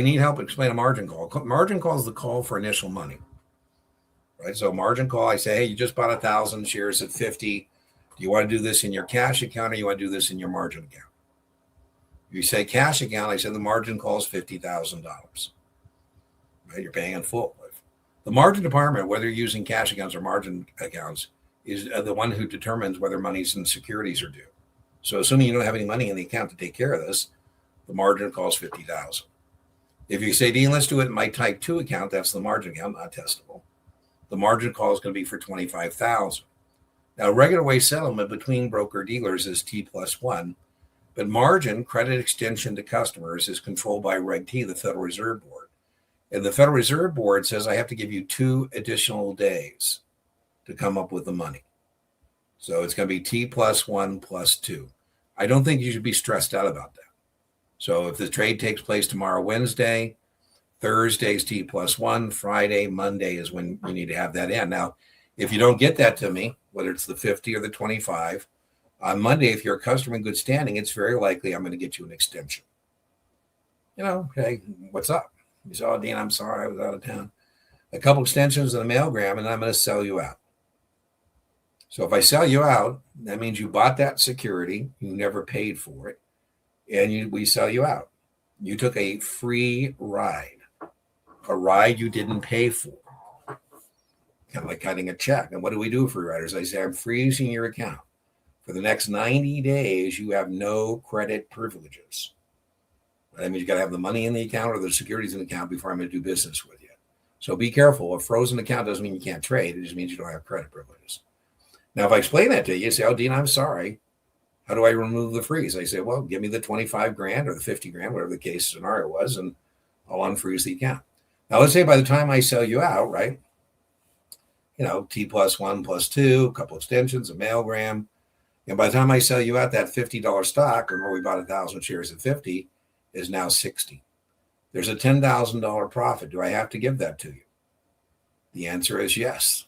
need help explain a margin call. Margin call is the call for initial money, right? So margin call, I say, hey, you just bought 1,000 shares at 50. Do you want to do this in your cash account or you want to do this in your margin account? If you say cash account, I said the margin call is $50,000. Right? You're paying in full. The margin department, whether you're using cash accounts or margin accounts, is the one who determines whether monies and securities are due. So assuming you don't have any money in the account to take care of this, the margin call is $50,000. If you say, Dean, let's do it in my type 2 account, that's the margin account, not testable. The margin call is going to be for $25,000. Now, regular way settlement between broker dealers is T+1, but margin, credit extension to customers, is controlled by Reg T, the Federal Reserve Board. And the Federal Reserve Board says I have to give you 2 additional days to come up with the money. So it's going to be T+1 plus 2. I don't think you should be stressed out about that. So if the trade takes place tomorrow, Wednesday, Thursday's T+1, Friday, Monday is when you need to have that in. Now, if you don't get that to me, whether it's the 50 or the 25, on Monday, if you're a customer in good standing, it's very likely I'm going to get you an extension. Hey, what's up? You say, oh, Dean, I'm sorry, I was out of town. A couple extensions in the mailgram, and I'm going to sell you out. So if I sell you out, that means you bought that security, you never paid for it, and we sell you out. You took a free ride, a ride you didn't pay for. Kind of like cutting a check. And what do we do for riders? I say, I'm freezing your account. For the next 90 days, you have no credit privileges. That means you got to have the money in the account or the securities in the account before I'm going to do business with you. So be careful. A frozen account doesn't mean you can't trade. It just means you don't have credit privileges. Now, if I explain that to you, you say, oh, Dean, I'm sorry. How do I remove the freeze? I say, well, give me the 25 grand or the 50 grand, whatever the case scenario was, and I'll unfreeze the account. Now, let's say by the time I sell you out, right, T+1 plus 2, a couple extensions, a mailgram. And by the time I sell you out, that $50 stock, remember we bought 1,000 shares at 50, is now 60. There's a $10,000 profit. Do I have to give that to you? The answer is yes,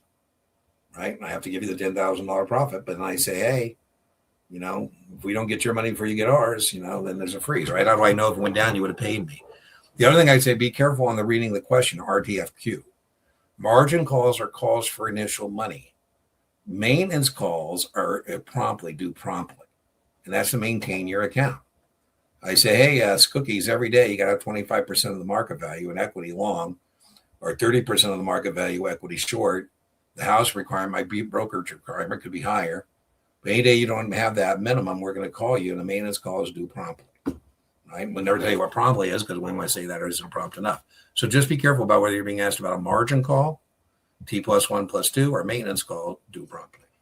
right? I have to give you the $10,000 profit, but then I say, hey, if we don't get your money before you get ours, then there's a freeze, right? How do I know if it went down, you would have paid me? The other thing I'd say, be careful on the reading the question, RTFQ. Margin calls are calls for initial money. Maintenance calls are due promptly, and that's to maintain your account. I say, hey, cookies, every day you got to have 25% of the market value in equity long or 30% of the market value equity short. The house requirement, my brokerage requirement could be higher. But any day you don't have that minimum, we're going to call you, and the maintenance call is due promptly. Right? We'll never tell you what promptly is because we might say that isn't prompt enough. So just be careful about whether you're being asked about a margin call, T+1 plus 2, or maintenance call due promptly.